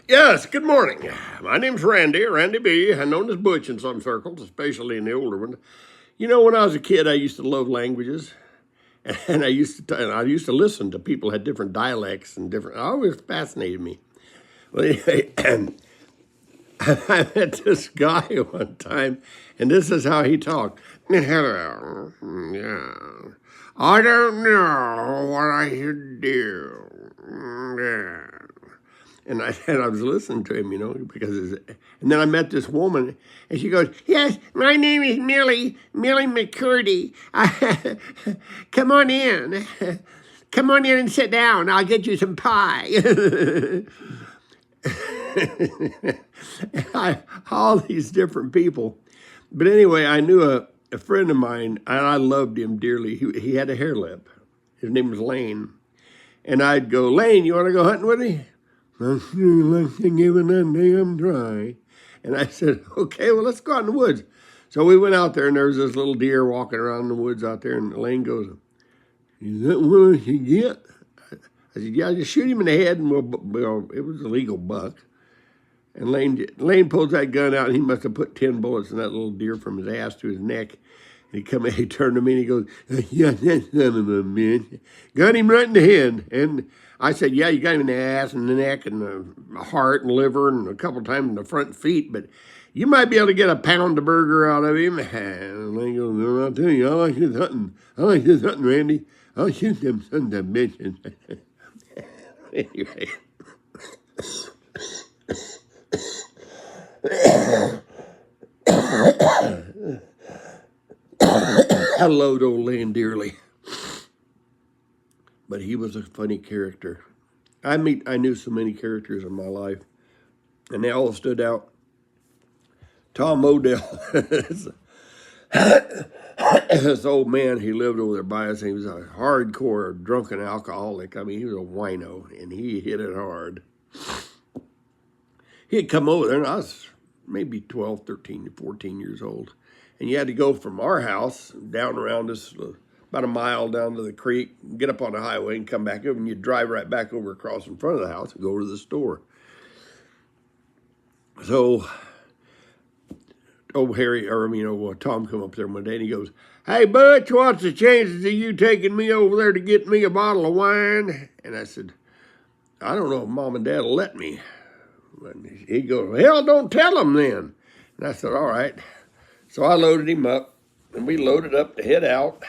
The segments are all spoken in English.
Yes, good morning. My name's Randy B. I'm known as Butch in some circles, especially in the older ones. You know, when I was a kid, I used to love languages, and I used to listen to people who had different dialects and different. It always fascinated me. Well, anyway, I met this guy one time, and this is how he talked. Hello, yeah. I don't know what I should do. Yeah. And I was listening to him, because and then I met this woman, and she goes, "Yes, my name is Millie McCurdy. Come on in, come on in and sit down. I'll get you some pie." All these different people, but anyway, I knew a friend of mine, and I loved him dearly. He had a hair lip. His name was Lane, and I'd go, "Lane, you want to go hunting with me?" "Let's give it a damn try." And I said, "Okay, well, let's go out in the woods." So we went out there, and there was this little deer walking around in the woods out there, and Lane goes, "Is that one I should get?" I said, "Yeah, just shoot him in the head, and it was a legal buck." And Lane pulls that gun out, and he must have put 10 bullets in that little deer from his ass to his neck. And he turned to me, and he goes, "Yeah, that son of a bitch. Got him right in the head." And I said, "Yeah, you got him in the ass and the neck and the heart and liver and a couple times in the front feet, but you might be able to get a pound of burger out of him." And Lane goes, "Well, I'll tell you, I like this hunting. Randy. I'll shoot them sons of bitches." Anyway. I loved old Lane dearly, but he was a funny character. I knew so many characters in my life, and they all stood out. Tom Odell, this old man, he lived over there by us, and he was a hardcore drunken alcoholic. I mean, he was a wino, and he hit it hard. He had come over there, and I was maybe 12, 13, 14 years old. And you had to go from our house down around this, about a mile down to the creek, get up on the highway and come back over, and you'd drive right back over across in front of the house and go over to the store. So, Tom come up there one day, and he goes, "Hey, Butch, what's the chances of you taking me over there to get me a bottle of wine?" And I said, "I don't know if Mom and Dad will let me." And he goes, "Hell, don't tell them then." And I said, "All right." So I loaded him up, and we loaded up to head out.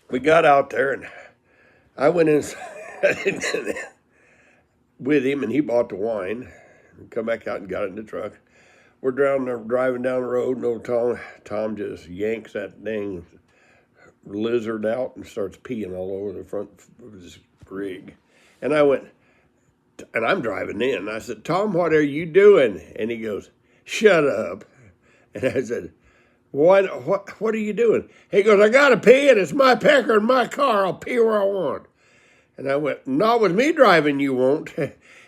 We got out there, and I went inside with him, and he bought the wine. And come back out and got it in the truck. We're driving down the road, and old Tom just yanks that dang lizard out and starts peeing all over the front of his rig. And I went, and I'm driving in. I said, "Tom, what are you doing?" And he goes, "Shut up." And I said, What are you doing?" He goes, "I got to pee, and it's my pecker in my car. I'll pee where I want." And I went, "Not with me driving, you won't."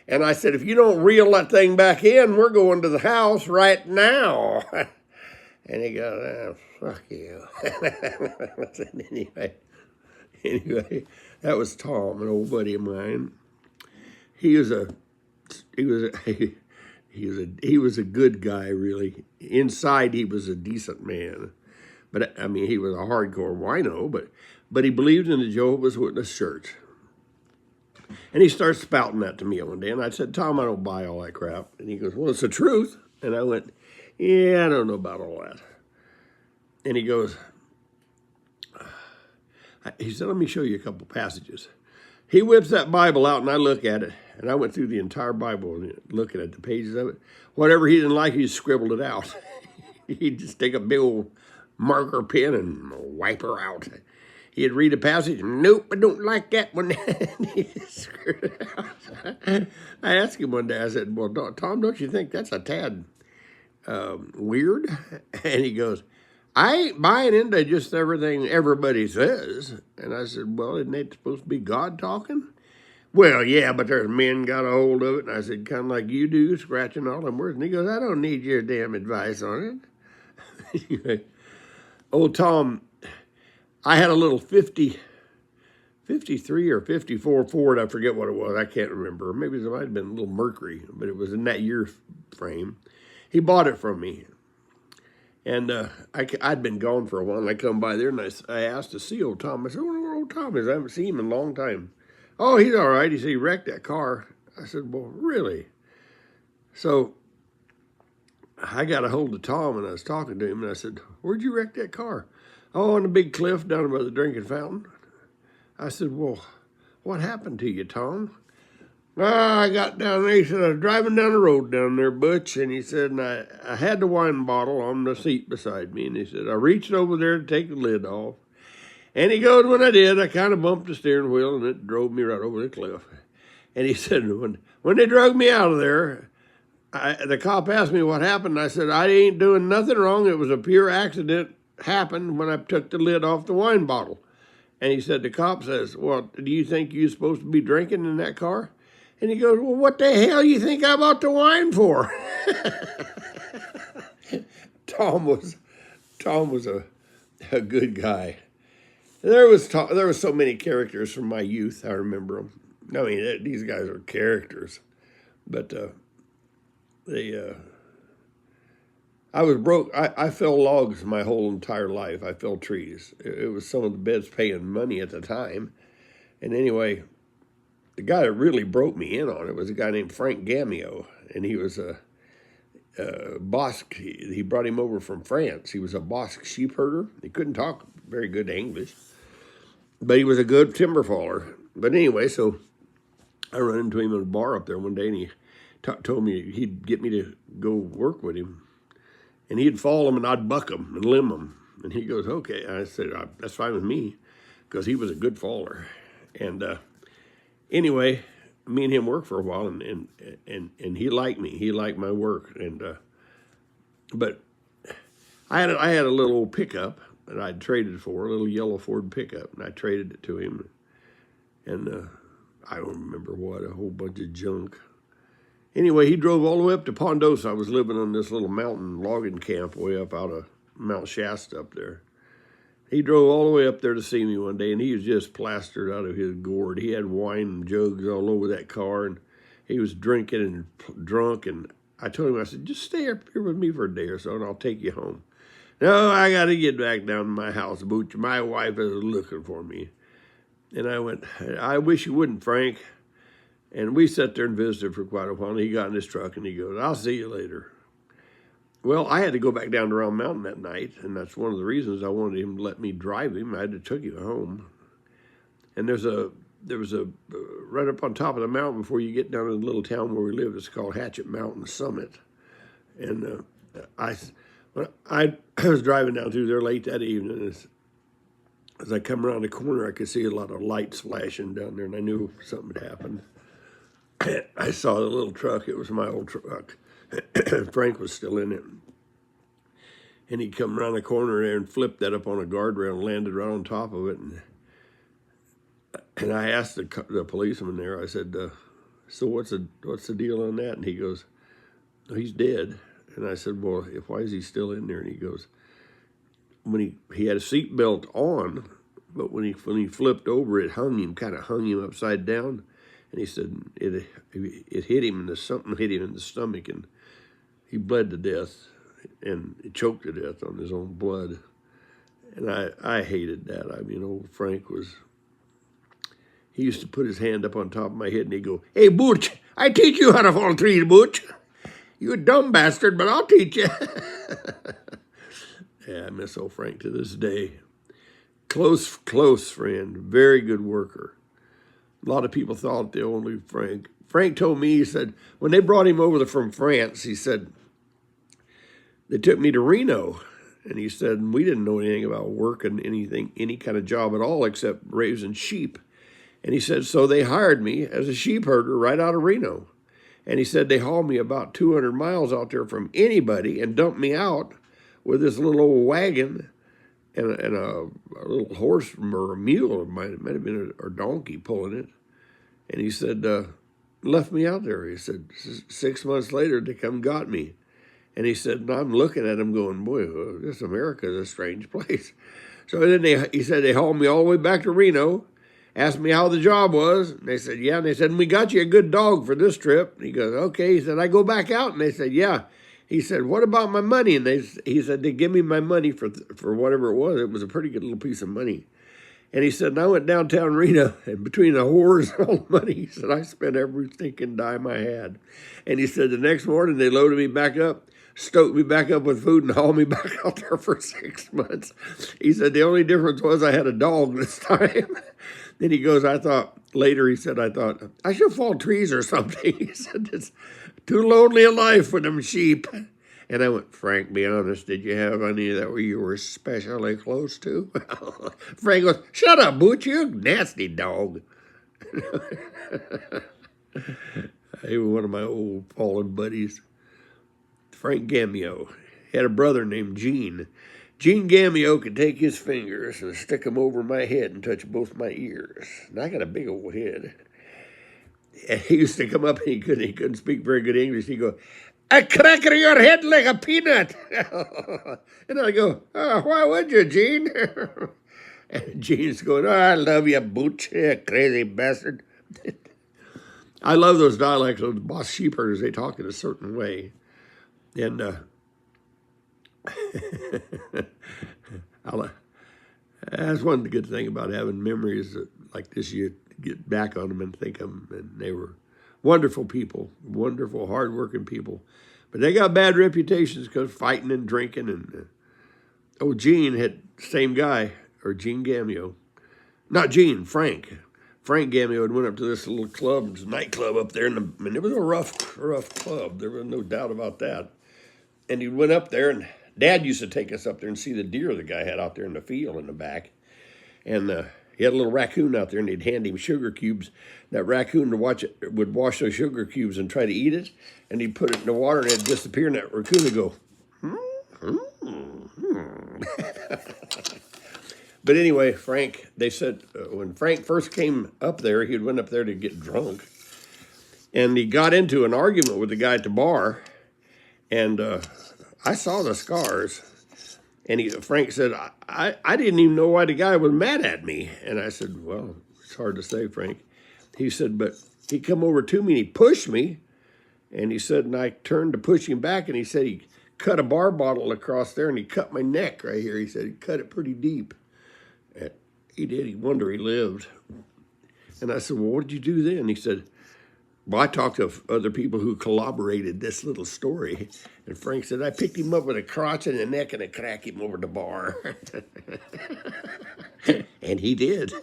And I said, "If you don't reel that thing back in, we're going to the house right now." And he goes, "Oh, fuck you." anyway, that was Tom, an old buddy of mine. He was a he was a good guy, really. Inside, he was a decent man. But I mean, he was a hardcore wino, but he believed in the Jehovah's Witness Church. And he starts spouting that to me one day, and I said, "Tom, I don't buy all that crap." And he goes, "Well, it's the truth." And I went, "Yeah, I don't know about all that." And he goes, he said, "Let me show you a couple passages." He whips that Bible out, and I look at it, and I went through the entire Bible and looking at the pages of it. Whatever he didn't like, he scribbled it out. He'd just take a big old marker pen and wipe her out. He'd read a passage, "Nope, I don't like that one." He screwed it out. I asked him one day, I said, "Well, Tom, don't you think that's a tad weird?" And he goes, "I ain't buying into just everything everybody says." And I said, "Well, isn't it supposed to be God talking?" "Well, yeah, but there's men got a hold of it." And I said, "Kind of like you do, scratching all them words." And he goes, "I don't need your damn advice on it." Old Tom, I had a little 50 53 or 54 Ford. I forget what it was. I can't remember. Maybe it might have been a little Mercury, but it was in that year frame. He bought it from me. And I'd been gone for a while, and I come by there, and I asked to see old Tom. I said, where old Tom is? I haven't seen him in a long time. Oh, he's all right. He said he wrecked that car. I said, well, really? So I got a hold of Tom, and I was talking to him, and I said, where'd you wreck that car? Oh, on the big cliff down by the drinking fountain. I said, well, what happened to you, Tom? I got down there. He said, I was driving down the road down there, Butch, and he said, and I had the wine bottle on the seat beside me, and he said, I reached over there to take the lid off, and he goes, when I did, I kind of bumped the steering wheel, and it drove me right over the cliff. And he said, when they drug me out of there, the cop asked me what happened, and I said, I ain't doing nothing wrong. It was a pure accident, happened when I took the lid off the wine bottle. And he said, the cop says, well, do you think you're supposed to be drinking in that car? And he goes, well, what the hell you think I bought the wine for? Tom was a good guy. There was so many characters from my youth. I remember them. I mean, these guys are characters. But I was broke. I fell logs my whole entire life. I fell trees. It was some of the best paying money at the time. And anyway, the guy that really broke me in on it was a guy named Frank Gamio, and he was a Basque. He brought him over from France. He was a Basque sheep herder. He couldn't talk very good English, but he was a good timber faller. But anyway, so I ran into him in a bar up there one day, and he told me he'd get me to go work with him, and he'd fall him, and I'd buck him and limb him. And he goes, okay. I said, that's fine with me, because he was a good faller. And anyway, me and him worked for a while, and he liked me. He liked my work, but I had a little old pickup that I'd traded for, a little yellow Ford pickup, and I traded it to him, and I don't remember what, a whole bunch of junk. Anyway, he drove all the way up to Pondosa. I was living on this little mountain logging camp way up out of Mount Shasta up there. He drove all the way up there to see me one day, and he was just plastered out of his gourd. He had wine jugs all over that car, and he was drinking and drunk. And I told him, I said, just stay up here with me for a day or so, and I'll take you home. No, I got to get back down to my house, Booch. My wife is looking for me. And I went, I wish you wouldn't, Frank. And we sat there and visited for quite a while, and he got in his truck, and he goes, I'll see you later. Well, I had to go back down to Round Mountain that night, and that's one of the reasons I wanted him to let me drive him. I had to take him home. And there was a right up on top of the mountain before you get down to the little town where we live. It's called Hatchet Mountain Summit. And I was driving down through there late that evening. As I come around the corner, I could see a lot of lights flashing down there, and I knew something had happened. I saw the little truck. It was my old truck. Frank was still in it. And he come around the corner there and flipped that up on a guardrail and landed right on top of it. And I asked the policeman there, I said, so what's the deal on that? And he goes, oh, he's dead. And I said, well, why is he still in there? And he goes, when he had a seatbelt on, but when he flipped over, it kind of hung him upside down. And he said it hit him, and something hit him in the stomach, and he bled to death, and he choked to death on his own blood. And I hated that. I mean, old Frank he used to put his hand up on top of my head, and he'd go, hey, Butch, I teach you how to fall trees, Butch. You a dumb bastard, but I'll teach you. Yeah, I miss old Frank to this day. Close friend, very good worker. A lot of people thought the only Frank. Frank told me, he said, when they brought him over from France, he said, they took me to Reno. And he said, we didn't know anything about working any kind of job at all except raising sheep. And he said, so they hired me as a sheep herder right out of Reno. And he said, they hauled me about 200 miles out there from anybody and dumped me out with this little old wagon and a little horse or a mule, it might have been a donkey pulling it. And he said, left me out there. He said, 6 months later, they come got me. And he said, and I'm looking at him going, boy, this America is a strange place. So then he said they hauled me all the way back to Reno, asked me how the job was. And they said, yeah. And they said, we got you a good dog for this trip. And he goes, okay. He said, I go back out. And they said, yeah. He said, what about my money? And he said, they give me my money for whatever it was. It was a pretty good little piece of money. And he said, and I went downtown Reno, and between the whores and all the money, he said, I spent every stinking dime I had. And he said, the next morning, they loaded me back up, stoked me back up with food, and hauled me back out there for 6 months. He said, the only difference was I had a dog this time. Then he goes, later he said, I thought, I should fall trees or something. He said, it's too lonely a life for them sheep. And I went, Frank, be honest, did you have any that you were especially close to? Frank goes, shut up, Butch, you nasty dog. He was one of my old fallen buddies. Frank Gamio had a brother named Gene. Gene Gamio could take his fingers and stick them over my head and touch both my ears. And I got a big old head. And he used to come up and he couldn't speak very good English. He'd go, I cracker your head like a peanut. And I go, oh, why would you, Gene? And Gene's going, oh, I love you, Booch, you crazy bastard. I love those dialects of the Boss sheep herders. They talk in a certain way. And that's one good thing about having memories like this. You get back on them and think of them. And they were wonderful people, wonderful, hardworking people. But they got bad reputations because fighting and drinking. And Gene had same guy, or Gene Gamio. Not Gene, Frank. Frank Gamio had went up to this little club, this nightclub up there, and it was a rough club. There was no doubt about that. And he went up there, and Dad used to take us up there and see the deer the guy had out there in the field in the back. And he had a little raccoon out there, and he'd hand him sugar cubes. That raccoon would wash those sugar cubes and try to eat it, and he'd put it in the water, and it'd disappear, and that raccoon would go, But anyway, Frank, they said when Frank first came up there, he went up there to get drunk. And he got into an argument with the guy at the bar. And I saw the scars. And Frank said, I didn't even know why the guy was mad at me. And I said, well, it's hard to say, Frank. He said, but he come over to me and he pushed me. And he said, and I turned to push him back. And he said he cut a bar bottle across there and he cut my neck right here. He said he cut it pretty deep. And he did. He wondered he lived. And I said, well, what did you do then? He said, well, I talked to other people who corroborated this little story. And Frank said, I picked him up with a crotch in the neck and I cracked him over the bar. And he did.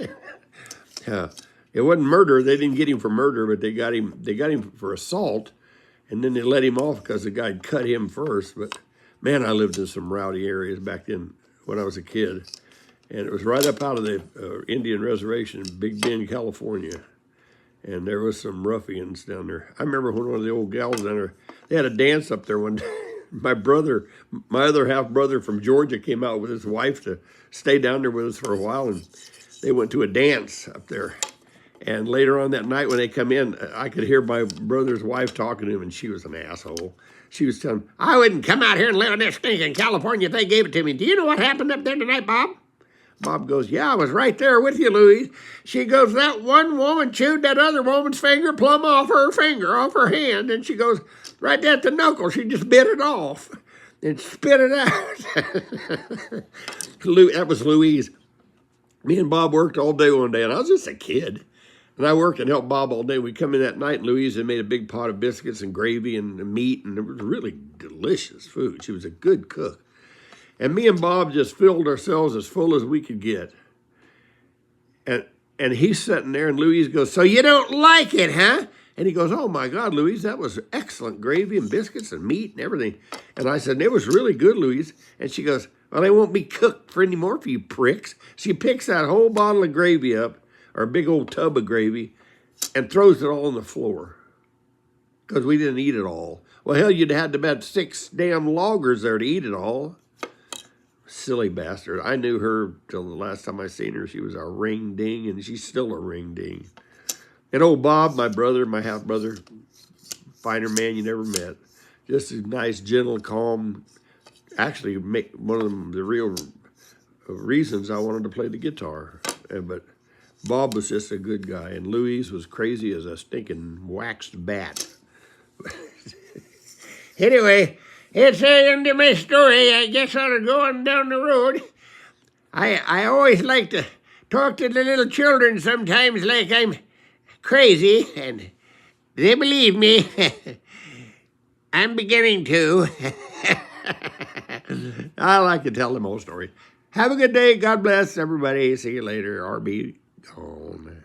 It wasn't murder. They didn't get him for murder, but they got him for assault. And then they let him off because the guy had cut him first. But, man, I lived in some rowdy areas back then when I was a kid. And it was right up out of the Indian reservation in Big Bend, California. And there was some ruffians down there. I remember when one of the old gals down there, they had a dance up there one day. My other half-brother from Georgia came out with his wife to stay down there with us for a while. And they went to a dance up there. And later on that night when they come in, I could hear my brother's wife talking to him, and she was an asshole. She was telling him, I wouldn't come out here and live in this stinking California if they gave it to me. Do you know what happened up there tonight, Bob? Bob goes, yeah, I was right there with you, Louise. She goes, that one woman chewed that other woman's finger plumb off her hand, and she goes, right there at the knuckle, she just bit it off and spit it out. That was Louise. Me and Bob worked all day one day, and I was just a kid. And I worked and helped Bob all day. We'd come in that night, and Louise had made a big pot of biscuits and gravy and meat, and it was really delicious food. She was a good cook. And me and Bob just filled ourselves as full as we could get. And he's sitting there, and Louise goes, so you don't like it, huh? And he goes, oh, my God, Louise, that was excellent gravy and biscuits and meat and everything. And I said, it was really good, Louise. And she goes, well, they won't be cooked for any more for you pricks. She picks that whole bottle of gravy up, or a big old tub of gravy, and throws it all on the floor because we didn't eat it all. Well, hell, you'd had about 6 damn loggers there to eat it all. Silly bastard. I knew her till the last time I seen her. She was a ring ding, and she's still a ring ding. And old Bob, my brother, my half brother, finer man you never met. Just a nice, gentle, calm. Actually, one of the real reasons I wanted to play the guitar. But Bob was just a good guy, and Louise was crazy as a stinking waxed bat. Anyway, it's the end of my story. I guess I'll go on down the road. I always like to talk to the little children sometimes like I'm crazy, and they believe me. I'm beginning to. I like to tell them old stories. Have a good day. God bless everybody. See you later. RB gone.